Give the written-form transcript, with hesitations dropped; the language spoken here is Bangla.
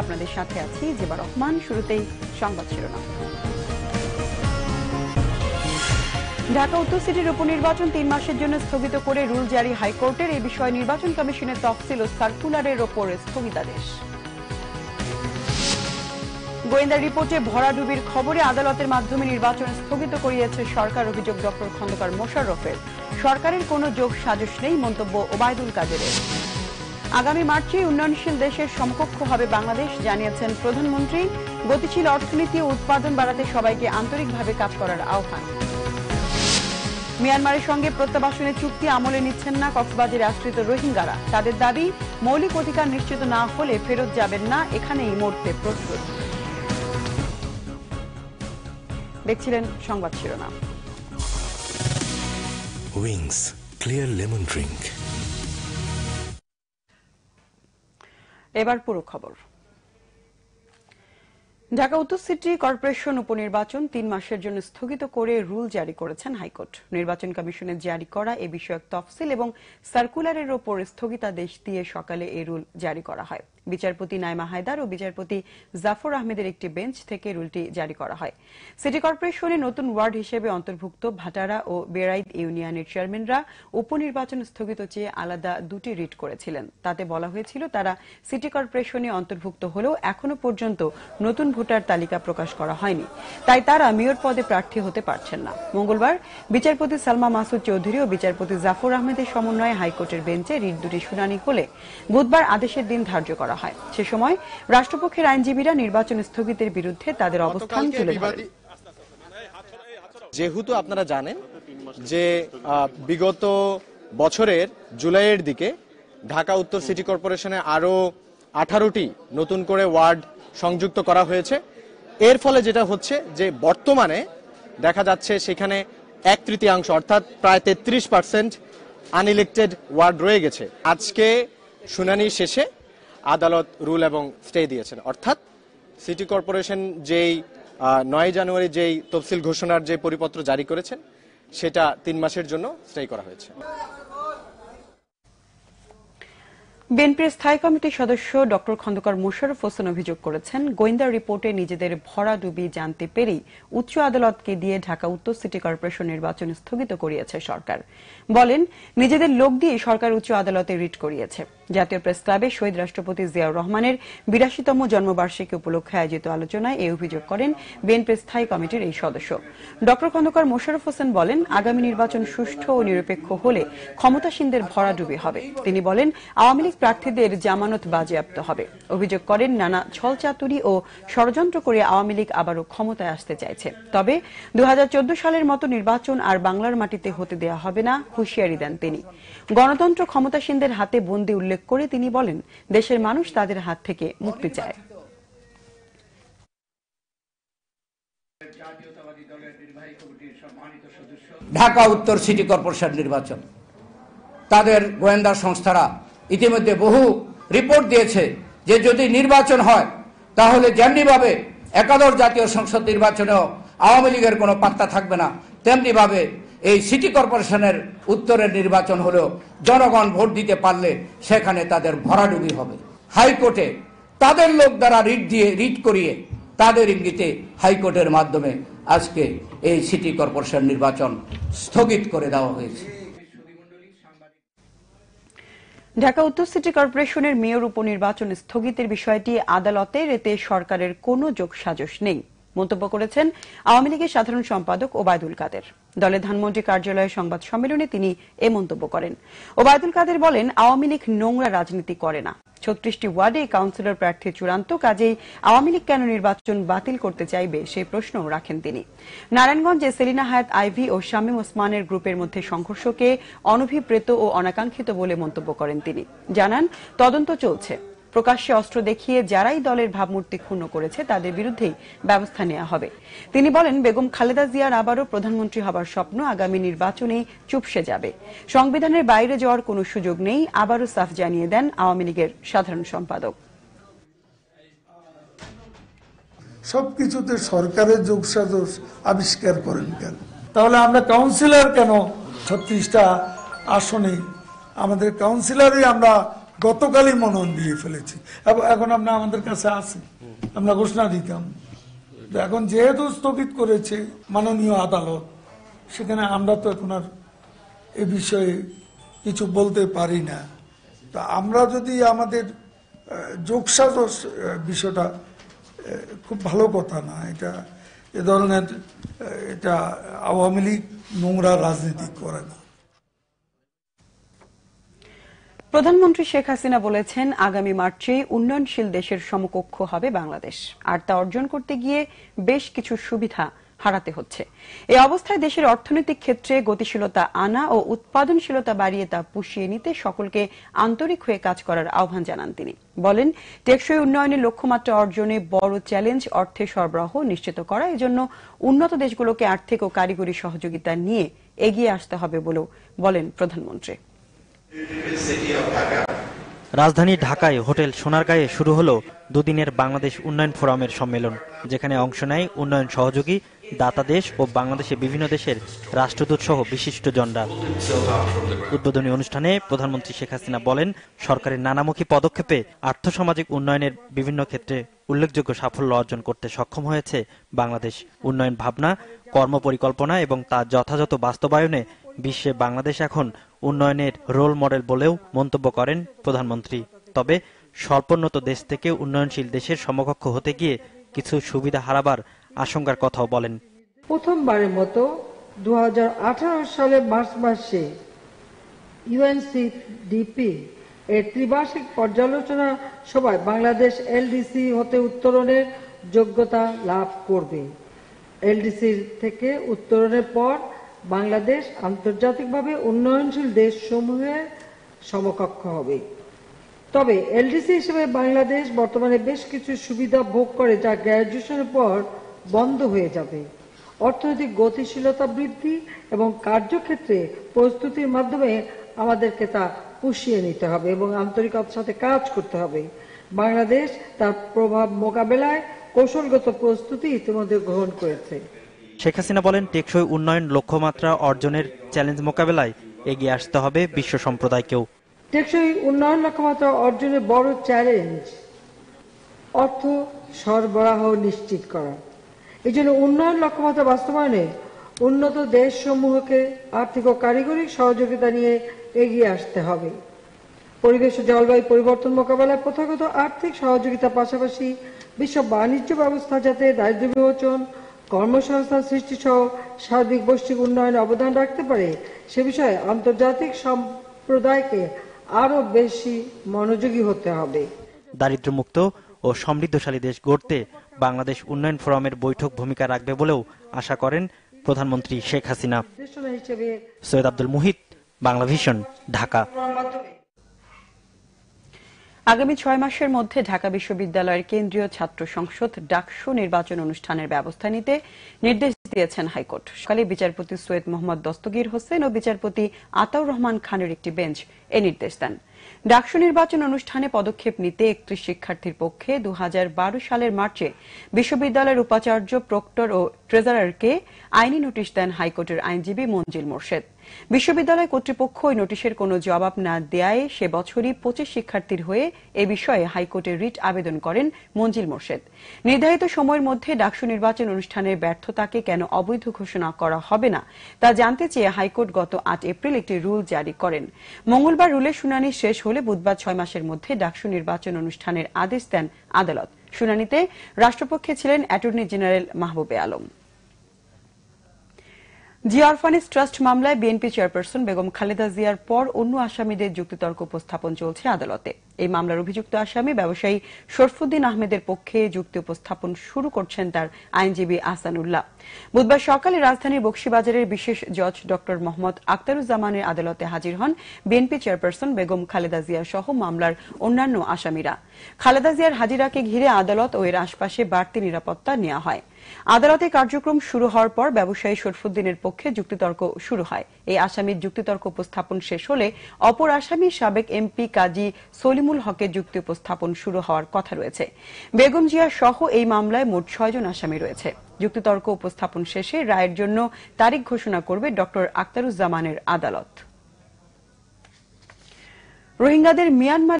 আপনাদের সাথে আছি জিবা রহমান। শুরুতেই সংবাদ শিরোনাম। ঢাকা উত্তর সিটির উপনির্বাচন 3 মাসের জন্য স্থগিত করে রুল জারি হাইকোর্টের। এই বিষয়ে নির্বাচন কমিশনের তফসিল ও সার্কুলারের ওপর স্থগিতাদেশ। গোয়েন্দা রিপোর্টে ভরাডুবির খবরে আদালতের মাধ্যমে নির্বাচন স্থগিত করিয়েছে সরকার। অভিযোগ ডক্টর খন্দকার মোশাররফের। সরকারের কোনো যোগ সাজশ নেই, মন্তব্য ওবায়দুল কাদেরের। আগামী মার্চে উন্নয়নশীল দেশের সমকক্ষ হবে বাংলাদেশ, জানিয়েছেন প্রধানমন্ত্রী। গতিশীল অর্থনীতি ও উৎপাদন বাড়াতে সবাইকে আন্তরিকভাবে কাজ করার আহ্বান। মিয়ানমারের সঙ্গে প্রত্যাবাসনের চুক্তি আমলে নিচ্ছেন না কক্সবাজারে আশ্রিত রোহিঙ্গারা। তাদের দাবি, মৌলিক অধিকার নিশ্চিত না হলে ফেরত যাবেন না, এখানেই মরতে প্রস্তুত। দেখছিলেন সংবাদ শিরোনাম। Wings clear lemon drink. এবার পুরো খবর। ঢাকা উত্তর সিটি কর্পোরেশন উপনির্বাচন 3 মাসের জন্য স্থগিত করে রুল জারি করেছেন হাইকোর্ট। নির্বাচন কমিশনের জারি করা এ বিষয়ক তফসিল এবং সার্কুলারের ওপর স্থগিতাদেশ দিয়ে সকালে এই রুল জারি করা হয়। বিচারপতি নাইমা হায়দার ও বিচারপতি জাফর আহমেদের একটি বেঞ্চ থেকে রুলটি জারি করা হয়। সিটি কর্পোরেশনের নতুন ওয়ার্ড হিসেবে অন্তর্ভুক্ত ভাটারা ও বেড়াইদ ইউনিয়নের চেয়ারম্যানরা উপনির্বাচন স্থগিত চেয়ে আলাদা দুটি রিট করেছিলেন। তাতে বলা হয়েছিল, তারা সিটি কর্পোরেশনে অন্তর্ভুক্ত হলেও এখনো পর্যন্ত নতুন ভোটার তালিকা প্রকাশ করা হয়নি, তাই তারা মেয়র পদে প্রার্থী হতে পারছেন না। মঙ্গলবার বিচারপতি সালমা মাসুদ চৌধুরী ও বিচারপতি জাফর আহমেদের সমন্বয়ে হাইকোর্টের বেঞ্চে রিট দুটি শুনানি হলে বুধবার আদেশের দিন ধার্য করা হয়। সে সময় রাষ্ট্রপক্ষের আইনজীবীরা নির্বাচন স্থগিতের বিরুদ্ধে তাদের অবস্থান তুলে ধরেন। যেহেতু আপনারা জানেন যে বিগত বছরের জুলাইয়ের দিকে ঢাকা উত্তর সিটি কর্পোরেশনে আরো 18টি নতুন করে ওয়ার্ড সংযুক্ত করা হয়েছে। এর ফলে যেটা হচ্ছে যে বর্তমানে দেখা যাচ্ছে সেখানে 1/3 অর্থাৎ প্রায় 33% আনইলেক্টেড ওয়ার্ড রয়ে গেছে। আজকে শুনানি শেষে আদালত রুল এবং স্টে দিয়েছেন, অর্থাৎ সিটি কর্পোরেশন যেই 9 জানুয়ারি যেই তফসিল ঘোষণার যে পরিপত্র জারি করেছেন সেটা 3 মাসের জন্য স্টে করা হয়েছে। বিএনপির স্থায়ী কমিটির সদস্য ডক্টর খন্দকার মোশাররফ হোসেন অভিযোগ করেছেন, গোয়েন্দা রিপোর্টে নিজেদের ভরাডুবি জানতে পেরেই উচ্চ আদালতকে দিয়ে ঢাকা উত্তর সিটি কর্পোরেশন নির্বাচন স্থগিত করিয়েছে সরকার। বলেন, নিজেদের লোক দিয়ে সরকার উচ্চ আদালতে রিট করিয়েছে। জাতীয় প্রেস ক্লাবে শহীদ রাষ্ট্রপতি জিয়াউর রহমানের 82তম জন্মবার্ষিকী উপলক্ষে আয়োজিত আলোচনায় এই অভিযোগ করেন বিএনপির স্থায়ী কমিটির এই সদস্য। ডক্টর খন্দকার মোশাররফ হোসেন বলেন, আগামী নির্বাচন সুষ্ঠু ও নিরপেক্ষ হলে ক্ষমতাসীনদের ভরাডুবি হবে। তিনি বলেন, আওয়ামী লীগ প্রার্থীদের জামানত বাজেয়াপ্ত হবে। অভিযোগ করেন, নানা ছলচাতুরি ও ষড়যন্ত্র করে আওয়ামী লীগ আবারও ক্ষমতায় আসতে চাইছে। তবে 2014 সালের মতো নির্বাচন আর বাংলার মাটিতে হতে দেয়া হবে না, হুঁশিয়ারি দেন তিনি। গণতন্ত্র ক্ষমতাসীনদের হাতে বন্দী উল্লেখ করে তিনি বলেন, দেশের মানুষ তাদের হাত থেকে মুক্তি চায়। ঢাকা উত্তর সিটি কর্পোরেশন নির্বাচন, তাদের গোয়েন্দা সংস্থারা ইতিমধ্যে বহু রিপোর্ট দিয়েছে যে যদি নির্বাচন হয় তাহলে যেমনিভাবে একাদশ জাতীয় সংসদ নির্বাচনেও আওয়ামী লীগের কোনো পাত্তা থাকবে না, তেমনিভাবে এই সিটি কর্পোরেশনের উত্তরের নির্বাচন হলেও জনগণ ভোট দিতে পারলে সেখানে তাদের ভরাডুবি হবে। হাইকোর্টে তাদের লোক দ্বারা রিট করিয়ে তাদের ইঙ্গিতে হাইকোর্টের মাধ্যমে আজকে এই সিটি কর্পোরেশন নির্বাচন স্থগিত করে দেওয়া হয়েছে। ঢাকা উত্তর সিটি কর্পোরেশনের মেয়র উপনির্বাচন স্থগিতের বিষয়টি আদালতের, এতে সরকারের কোনো যোগসাজশ নেই, মন্তব্য করেছেন আওয়ামী লীগের সাধারণ সম্পাদক ওবায়দুল কাদের। দলের ধানমন্ডি কার্যালয়ে সংবাদ সম্মেলনে তিনি এ মন্তব্য করেন। ওবায়দুল কাদের বলেন, আওয়ামী লীগ নোংরা রাজনীতি করে না। 36টি ওয়ার্ডে কাউন্সিলর প্রার্থী চূড়ান্ত, কাজেই আওয়ামী লীগ কেন নির্বাচন বাতিল করতে চাইবে সেই প্রশ্নও রাখেন তিনি। নারায়ণগঞ্জে সেলিনা হায়াত আইভি ও শামীম ওসমানের গ্রুপের মধ্যে সংঘর্ষকে অনভিপ্রেত ও অনাকাঙ্ক্ষিত বলে মন্তব্য করেন তিনি। জানান, তদন্ত চলছে। প্রকাশ্যে অস্ত্র দেখিয়ে যারাই দলের ভাবমূর্তি ক্ষুণ্ণ করেছে তাদের বিরুদ্ধেই ব্যবস্থা নেওয়া হবে। তিনি বলেন, বেগম খালেদা জিয়ার আবারও প্রধানমন্ত্রী হবার স্বপ্ন আগামী নির্বাচনেই চুপসে যাবে। সংবিধানের বাইরে যাওয়ার কোনো সুযোগ নেই, আবারও সাফ জানিয়ে দেন আওয়ামী লীগের সাধারণ সম্পাদক। সবকিছুতে সরকারের যোগসাজশ আবিষ্কার করেন কেন? তাহলে আমরা কাউন্সিলর কেন 36টা আসনে আমাদের কাউন্সিলরই আমরা গতকালই মনোনয়ন দিয়ে ফেলেছি। এখন আমরা আমাদের কাছে আছি, আমরা ঘোষণা দিতাম। এখন যেহেতু স্থগিত করেছে মাননীয় আদালত, সেখানে আমরা তো এখন আর এ বিষয়ে কিছু বলতে পারি না। তা আমরা যদি আমাদের যোগসাজশ বিষয়টা খুব ভালো কথা না, এটা এ ধরনের এটা আওয়ামী লীগ নোংরা রাজনীতি করে না। প্রধানমন্ত্রী শেখ হাসিনা বলেছেন, আগামী মার্চে উন্নয়নশীল দেশের সমকক্ষ হবে বাংলাদেশ, আর তা অর্জন করতে গিয়ে বেশ কিছু সুবিধা হারাতে হচ্ছে। এই অবস্থায় দেশের অর্থনৈতিক ক্ষেত্রে গতিশীলতা আনা ও উৎপাদনশীলতা বাড়িয়ে তা পুষিয়ে নিতে সকলকে আন্তরিক হয়ে কাজ করার আহ্বান জানান তিনি। বলেন, টেকসই উন্নয়নের লক্ষ্যমাত্রা অর্জনে বড় চ্যালেঞ্জ অর্থের সরবরাহ নিশ্চিত করা। এজন্য উন্নত দেশগুলোকে আর্থিক ও কারিগরি সহযোগিতা নিয়ে এগিয়ে আসতে হবে বলেও বলেন প্রধানমন্ত্রী। রাজধানী ঢাকায় হোটেল সোনারগাঁয়ে শুরু হলো দুদিনের বাংলাদেশ উন্নয়ন ফোরামের সম্মেলন, যেখানে অংশ নেয় উন্নয়ন সহযোগী, দাতা দেশ ও বাংলাদেশের বিভিন্ন দেশের রাষ্ট্রদূত সহ বিশিষ্টজনরা। উদ্বোধনী অনুষ্ঠানে প্রধানমন্ত্রী শেখ হাসিনা বলেন, সরকারের নানামুখী পদক্ষেপে আর্থসামাজিক উন্নয়নের বিভিন্ন ক্ষেত্রে উল্লেখযোগ্য সাফল্য অর্জন করতে সক্ষম হয়েছে বাংলাদেশ। উন্নয়ন ভাবনা, কর্মপরিকল্পনা এবং তা যথাযথ বাস্তবায়নে বিশ্বে বাংলাদেশ এখন উন্নয়নের রোল মডেল বলেও মন্তব্য করেন প্রধানমন্ত্রী। তবে স্বল্পোন্নত দেশ থেকে উন্নয়নশীল দেশের সমকক্ষ হতে গিয়ে কিছু সুবিধা হারাবার আশঙ্কার কথাও বলেন। প্রথমবারের মতো 2018 সালে মার্চ মাসে ইউএনসিডিপি এর ত্রিবার্ষিক পর্যালোচনা সভায় বাংলাদেশ এলডিসি হতে উত্তরণের যোগ্যতা লাভ করবে। এলডিসি থেকে উত্তরণের পর বাংলাদেশ আন্তর্জাতিকভাবে উন্নয়নশীল দেশসমূহের সমকক্ষ হবে। তবে এলডিসি হিসেবে বাংলাদেশ বর্তমানে বেশ কিছু সুবিধা ভোগ করে, যা গ্র্যাজুয়েশনের পর বন্ধ হয়ে যাবে। অর্থনৈতিক গতিশীলতা বৃদ্ধি এবং কার্যক্ষেত্রে প্রস্তুতির মাধ্যমে আমাদেরকে তা পুষিয়ে নিতে হবে এবং আন্তরিকতার সাথে কাজ করতে হবে। বাংলাদেশ তার প্রভাব মোকাবেলায় কৌশলগত প্রস্তুতি ইতিমধ্যে গ্রহণ করেছে। শেখ হাসিনা বলেন, টেকসই উন্নয়ন লক্ষ্যমাত্রা অর্জনের চ্যালেঞ্জ মোকাবেলায় এগিয়ে আসতে হবে বিশ্ব সম্প্রদায়কেও। টেকসই উন্নয়ন লক্ষ্যমাত্রা অর্জনের বড় চ্যালেঞ্জ অর্থ সরবরাহ নিশ্চিত করা। এই জন্য উন্নয়ন লক্ষ্যমাত্রা বাস্তবায়নে উন্নত দেশসমূহকে আর্থিক ও কারিগরি সহযোগিতা নিয়ে এগিয়ে আসতে হবে। পরিবেশ ও জলবায়ু পরিবর্তন মোকাবেলায় প্রথাগত আর্থিক সহযোগিতার পাশাপাশি বিশ্ব বাণিজ্য ব্যবস্থা যাতে দারিদ্র্য বিমোচন, কর্মসংস্থান সৃষ্টি সহ সার্বিক বৈশ্বিক উন্নয়নে অবদান রাখতে পারে, সে বিষয়ে আন্তর্জাতিক সম্প্রদায়কে আরো বেশি মনোযোগী হতে হবে। দারিদ্র্যমুক্ত ও সমৃদ্ধশালী দেশ গড়তে বাংলাদেশ উন্নয়ন ফোরামের বৈঠক ভূমিকা রাখবে বলেও আশা করেন প্রধানমন্ত্রী শেখ হাসিনা। সৈয়দ আব্দুল মুহিত, বাংলা ভিশন, ঢাকা। আগামী 6 মাসের মধ্যে ঢাকা বিশ্ববিদ্যালয়ের কেন্দ্রীয় ছাত্র সংসদ ডাকসু নির্বাচন অনুষ্ঠানের ব্যবস্থা নিতে নির্দেশ দিয়েছেন হাইকোর্ট। সকালে বিচারপতি সৈয়দ মোহাম্মদ দস্তগীর হোসেন ও বিচারপতি আতাউর রহমান খানের একটি বেঞ্চ এ নির্দেশ দেন। ডাকসু নির্বাচন অনুষ্ঠানে পদক্ষেপ নিতে 31 শিক্ষার্থীর পক্ষে 2012 সালের মার্চে বিশ্ববিদ্যালয়ের উপাচার্য, প্রক্টর ও ট্রেজারারকে আইনি নোটিশ দেন হাইকোর্টের আইনজীবী মঞ্জিল মোর্শেদ। বিশ্ববিদ্যালয় কর্তৃপক্ষ ওই নোটিশের কোনো জবাব না দেয়ায় সে বছরই 25 শিক্ষার্থীর হয়ে এ বিষয়ে হাইকোর্টে রিট আবেদন করেন মঞ্জিল মোর্শেদ। নির্ধারিত সময়ের মধ্যে ডাকসু নির্বাচন অনুষ্ঠানের ব্যর্থতাকে কেন অবৈধ ঘোষণা করা হবে না তা জানতে চেয়ে হাইকোর্ট গত 8 এপ্রিল একটি রুল জারি করেন। মঙ্গলবার রুলের শুনানি শেষ হলে বুধবার 6 মাসের মধ্যে ডাকসু নির্বাচন অনুষ্ঠানের আদেশ দেন আদালত। শুনানিতে রাষ্ট্রপক্ষে ছিলেন attorney general Mahbubey Alam. Zia orphanage trust মামলায় বিএনপি চেয়ারপারসন বেগম খালেদা জিয়ার পর অন্য আসামিদের যুক্তিতর্ক উপস্থাপন চলছে আদালতে। এই মামলার অভিযুক্ত আসামি ব্যবসায়ী শরফুদ্দিন আহমেদের পক্ষে যুক্তি উপস্থাপন শুরু করছেন তার আইনজীবী আহসানুল্লাহ। বুধবার সকালে রাজধানীর বকশীবাজারের বিশেষ জজ ড মোহাম্মদ আখতারুজ্জামানের আদালতে হাজির হন বিএনপি চেয়ারপারসন বেগম খালেদা জিয়া সহ মামলার অন্যান্য আসামিরা। খালেদা জিয়ার হাজিরাকে ঘিরে আদালত ও এর আশপাশে বাড়তি নিরাপত্তা নেওয়া হয়। আদালতে কার্যক্রম শুরু হওয়ার পর ব্যবসায়ী শরফুদ্দিনের পক্ষে যুক্তিতর্ক শুরু হয়। এই আসামির যুক্তিতর্ক উপস্থাপন শেষ হলে অপর আসামি সাবেক এমপি কাজী সলিমুল হকের যুক্তি উপস্থাপন শুরু হওয়ার কথা রয়েছে। বেগম জিয়া সহ এই মামলায় মোট 6 জন আসামি রয়েছে। যুক্তিতর্ক উপস্থাপন শেষে রায়ের জন্য তারিখ ঘোষণা করবে ড আখতারুজ্জামানের আদালত। রোহিঙ্গাদের মিয়ানমার